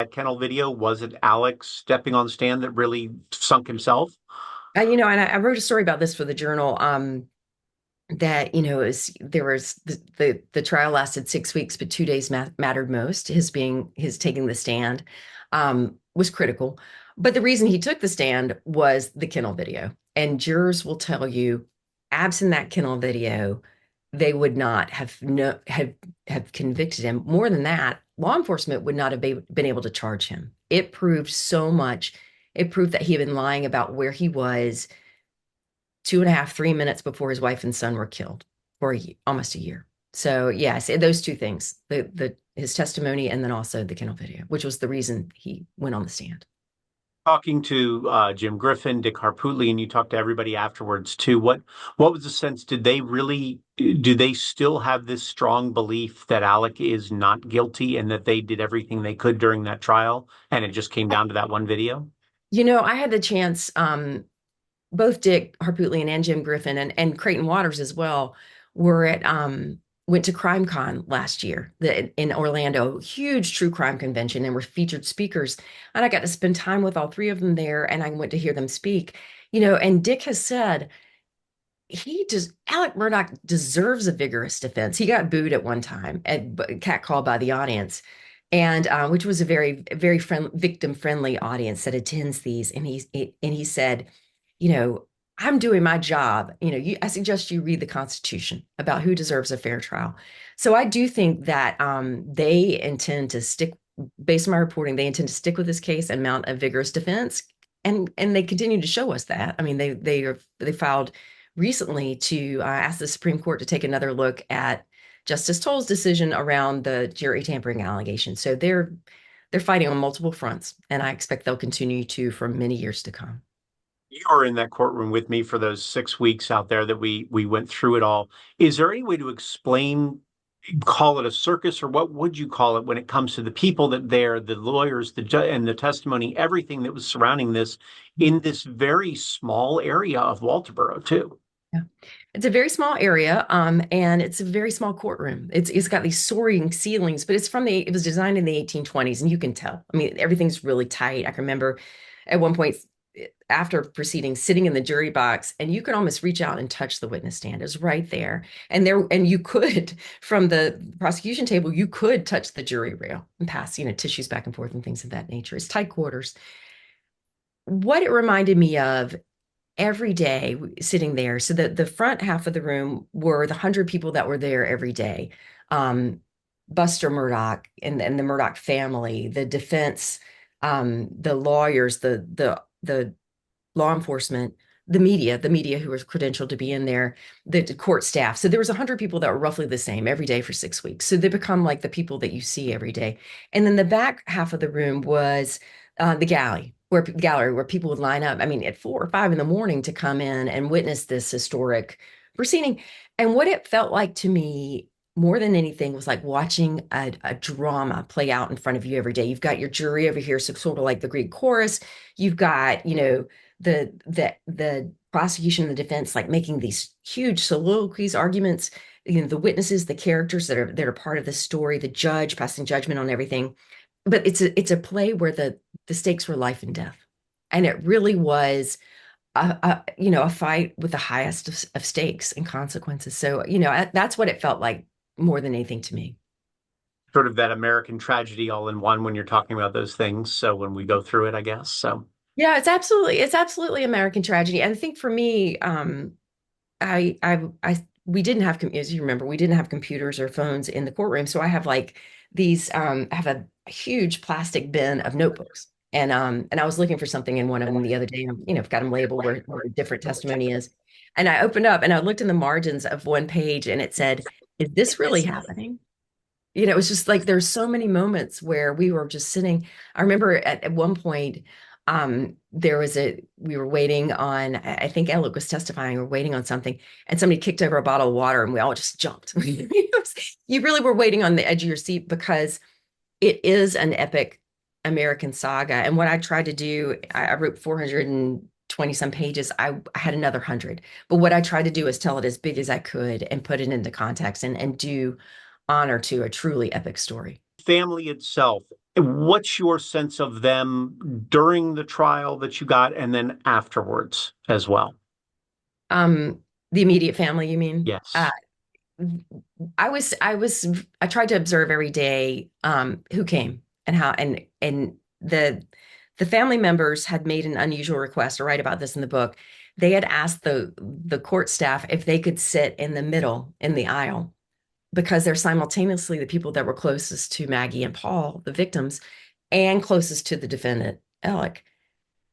that kennel video? Was it Alex stepping on the stand that really sunk himself? And I wrote a story about this for the Journal. That there was the trial lasted 6 weeks, but 2 days mattered most. His taking the stand was critical, but the reason he took the stand was the kennel video. And jurors will tell you, absent that kennel video, they would not have no have convicted him. More than that, law enforcement would not have been able to charge him. It proved so much. It proved that he had been lying about where he was 2.5, 3 minutes before his wife and son were killed for almost a year. So yes, those two things, the his testimony and then also the kennel video, which was the reason he went on the stand. Talking to Jim Griffin, Dick Harpootlian, and you talked to everybody afterwards too. What was the sense? Do they still have this strong belief that Alec is not guilty and that they did everything they could during that trial and it just came down to that one video? I had the chance, both Dick Harpootlian and Jim Griffin and Creighton Waters as well were at went to CrimeCon last year in Orlando, huge true crime convention, and were featured speakers. And I got to spend time with all three of them there, and I went to hear them speak. And Dick has said Alec Murdaugh deserves a vigorous defense. He got booed at one time at catcalled by the audience, and which was a very, very victim friendly audience that attends these. And he said, you know, I'm doing my job. I suggest you read the Constitution about who deserves a fair trial. So I do think that they intend to stick, based on my reporting, they intend to stick with this case and mount a vigorous defense. And they continue to show us that. I mean, they filed recently to ask the Supreme Court to take another look at Justice Toll's decision around the jury tampering allegation. So they're fighting on multiple fronts, and I expect they'll continue to for many years to come. You were in that courtroom with me for those 6 weeks out there that we went through it all. Is there any way to explain, call it a circus, or what would you call it when it comes to the people that there, the lawyers, and the testimony, everything that was surrounding this in this very small area of Walterboro too? Yeah. It's a very small area, and it's a very small courtroom. It's got these soaring ceilings, but it was designed in the 1820s, and you can tell. I mean, everything's really tight. I can remember at one point after proceedings sitting in the jury box, and you could almost reach out and touch the witness stand. It was right there. And you could, from the prosecution table, you could touch the jury rail and pass, tissues back and forth and things of that nature. It's tight quarters. What it reminded me of every day sitting there. So the front half of the room were the 100 people that were there every day. Buster Murdaugh and the Murdaugh family, the defense, the lawyers, the law enforcement, the media who was credentialed to be in there, the court staff. So there was 100 people that were roughly the same every day for 6 weeks. So they become like the people that you see every day. And then the back half of the room was the gallery where people would line up, I mean, at 4 or 5 in the morning to come in and witness this historic proceeding. And what it felt like to me more than anything was like watching a drama play out in front of you every day. You've got your jury over here, so sort of like the Greek chorus. You've got, the prosecution and the defense like making these huge soliloquies, arguments, the witnesses, the characters that are part of the story, the judge passing judgment on everything. But it's a play where the stakes were life and death. And it really was a fight with the highest of stakes and consequences. So, that's what it felt like more than anything to me. Sort of that American tragedy all in one when you're talking about those things. So when we go through it, I guess. So Yeah, it's absolutely American tragedy. And I think for me, we didn't have, as you remember, we didn't have computers or phones in the courtroom. So I have like these, I have a huge plastic bin of notebooks. And I was looking for something in one of them the other day, and, I've got them labeled where a different testimony is. And I opened up and I looked in the margins of one page and it said, "Is this really happening?" It was just like there's so many moments where we were just sitting. I remember at one point, we were waiting on, I think Alec was testifying, we were waiting on something, and somebody kicked over a bottle of water and we all just jumped. You really were waiting on the edge of your seat because it is an epic American saga. And what I tried to do, I wrote 420 some pages. I had another 100. But what I tried to do is tell it as big as I could and put it into context and do honor to a truly epic story. family itself, What's your sense of them during the trial that you got and then afterwards as well? The immediate family, you mean? Yes. I tried to observe every day who came and how and the family members had made an unusual request. I write about this in the book. They had asked the court staff if they could sit in the middle in the aisle because they're simultaneously the people that were closest to Maggie and Paul, the victims, and closest to the defendant, Alec.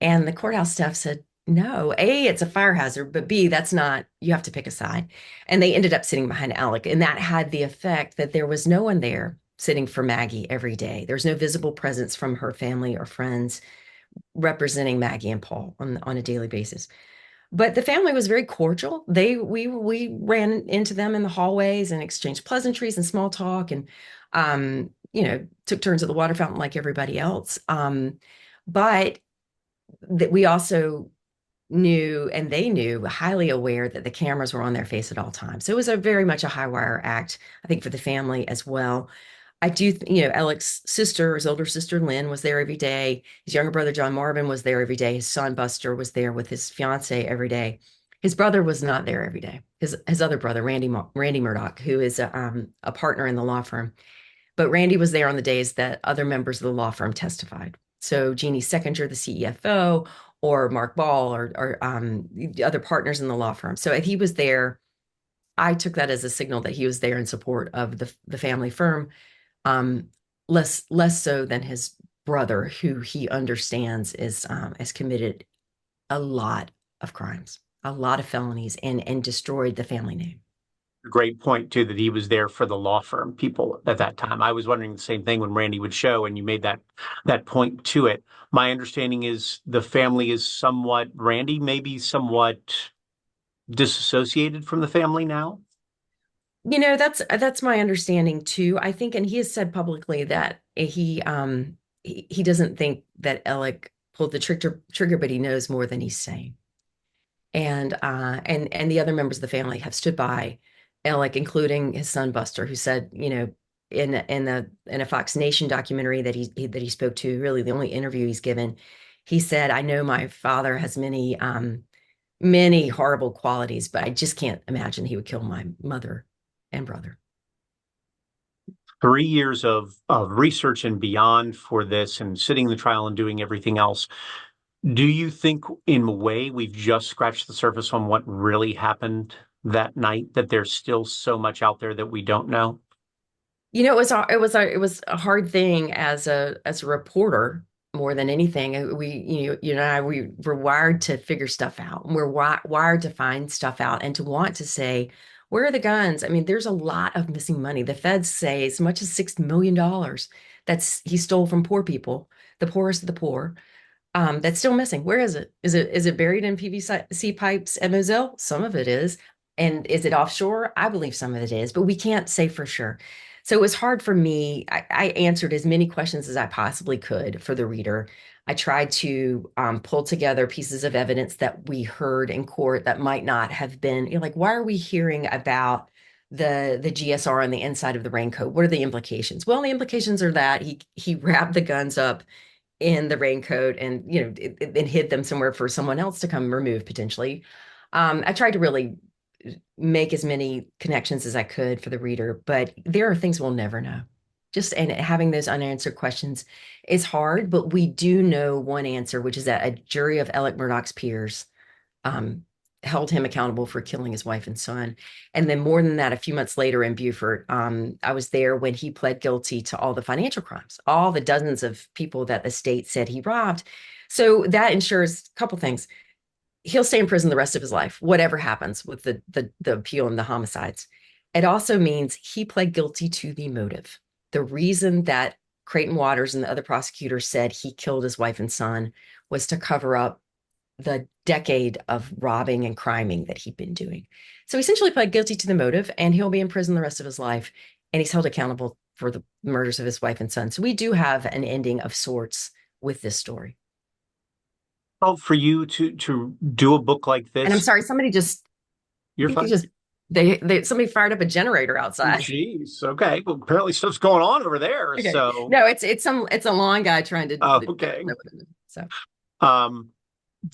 And the courthouse staff said, no, A, it's a fire hazard, but B, that's not, you have to pick a side. And they ended up sitting behind Alec. And that had the effect that there was no one there sitting for Maggie every day. There's no visible presence from her family or friends representing Maggie and Paul on a daily basis. But the family was very cordial. We ran into them in the hallways and exchanged pleasantries and small talk and took turns at the water fountain like everybody else. But that we also knew and they knew highly aware that the cameras were on their face at all times. So it was a very much a high wire act, I think, for the family as well. I do, Alec's sister, his older sister Lynn was there every day. His younger brother John Marvin was there every day. His son Buster was there with his fiance every day. His brother was not there every day. His other brother Randy Murdaugh, who is a partner in the law firm, but Randy was there on the days that other members of the law firm testified. So Jeannie Seckinger, the CEFO, or Mark Ball, or the other partners in the law firm. So if he was there, I took that as a signal that he was there in support of the family firm, um, less so than his brother, who he understands is has committed a lot of crimes, a lot of felonies, and destroyed the family name. Great point too that he was there for the law firm people at that time. I was wondering the same thing when Randy would show, and you made that point to it. My understanding is the family is somewhat Randy, maybe somewhat disassociated from the family now. That's my understanding too. I think, and he has said publicly that he doesn't think that Alec pulled the trigger, but he knows more than he's saying. And the other members of the family have stood by Alec, including his son Buster, who said, in a Fox Nation documentary that he spoke to, really the only interview he's given, he said, "I know my father has many horrible qualities, but I just can't imagine he would kill my mother and brother." 3 years of research and beyond for this and sitting the trial and doing everything else. Do you think, in a way, we've just scratched the surface on what really happened that night, that there's still so much out there that we don't know? It was a hard thing as a reporter more than anything. You and I, we were wired to figure stuff out. We're wired to find stuff out and to want to say, where are the guns? I mean, there's a lot of missing money. The feds say as much as $6 million that's he stole from poor people, the poorest of the poor. That's still missing. Where is it? Is it buried in PVC pipes at Moselle? Some of it is. And is it offshore? I believe some of it is, but we can't say for sure. So it was hard for me. I answered as many questions as I possibly could for the reader. I tried to pull together pieces of evidence that we heard in court that might not have been, like, why are we hearing about the GSR on the inside of the raincoat? What are the implications? Well, the implications are that he wrapped the guns up in the raincoat and and hid them somewhere for someone else to come remove potentially. I tried to really make as many connections as I could for the reader, but there are things we'll never know. Just and having those unanswered questions is hard, but we do know one answer, which is that a jury of Alec Murdaugh's peers um, held him accountable for killing his wife and son. And then more than that, a few months later in Beaufort, I was there when he pled guilty to all the financial crimes, all the dozens of people that the state said he robbed. So that ensures a couple things. He'll stay in prison the rest of his life, whatever happens with the appeal and the homicides. It also means he pled guilty to the motive. The reason that Creighton Waters and the other prosecutors said he killed his wife and son was to cover up the decade of robbing and criming that he'd been doing. So he essentially pled guilty to the motive, and he'll be in prison the rest of his life. And he's held accountable for the murders of his wife and son. So we do have an ending of sorts with this story. Well, for you to do a book like And I'm this, sorry, somebody just, I you're think you fine. just They somebody fired up a generator outside. Jeez. Okay. Well, apparently stuff's going on over there. Okay. So, No, it's a lawn guy trying to okay. so Um,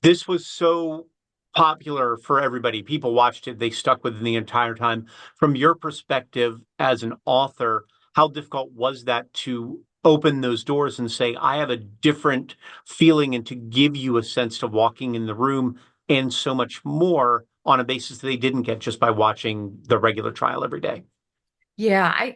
this was so popular for everybody. People watched it. They stuck with it the entire time. From your perspective as an author, how difficult was that to open those doors and say, I have a different feeling and to give you a sense of walking in the room and so much more on a basis that they didn't get just by watching the regular trial every day? yeah, I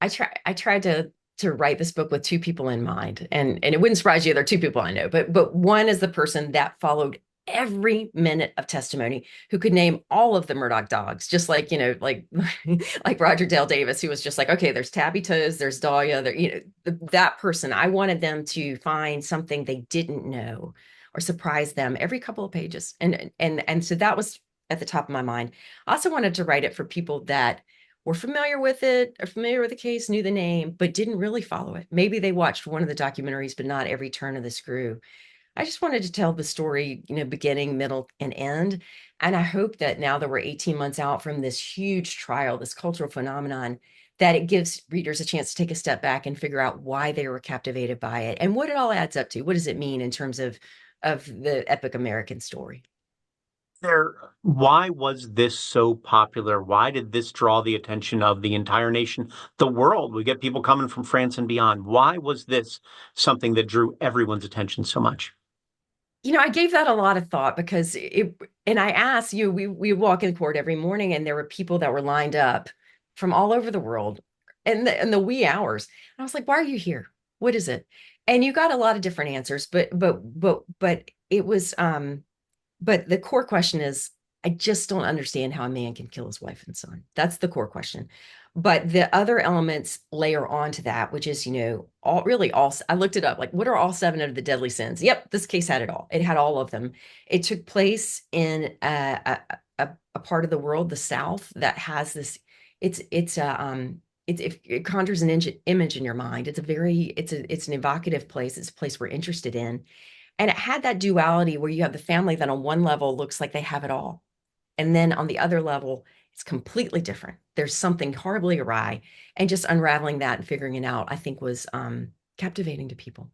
tried to write this book with two people in mind, and it wouldn't surprise you. There are two people I know, but one is the person that followed every minute of testimony, who could name all of the Murdaugh dogs, just like like Roger Dale Davis, who was just like, okay, there's Tabby Toes, there's Dahlia, there, that person. I wanted them to find something they didn't know or surprise them every couple of pages, and so that was at the top of my mind. I also wanted to write it for people that were familiar with it, or familiar with the case, knew the name, but didn't really follow it. Maybe they watched one of the documentaries, but not every turn of the screw. I just wanted to tell the story, beginning, middle, and end. And I hope that now that we're 18 months out from this huge trial, this cultural phenomenon, that it gives readers a chance to take a step back and figure out why they were captivated by it and what it all adds up to. What does it mean in terms of the epic American story? Why was this so popular? Why did this draw the attention of the entire nation, the world? We get people coming from France and beyond. Why was this something that drew everyone's attention so much? I gave that a lot of thought because and I asked you, we walk in court every morning and there were people that were lined up from all over the world in the wee hours. And I was like, why are you here? What is it? And you got a lot of different answers, but it was but the core question is, I just don't understand how a man can kill his wife and son. That's the core question. But the other elements layer onto that, which is, all, I looked it up, like, what are all seven of the deadly sins? Yep, this case had it all. It had all of them. It took place in a part of the world, the South, that has this, it conjures an image in your mind. It's an evocative place. It's a place we're interested in. And it had that duality where you have the family that on one level looks like they have it all. And then on the other level, it's completely different. There's something horribly awry. And just unraveling that and figuring it out, I think was captivating to people.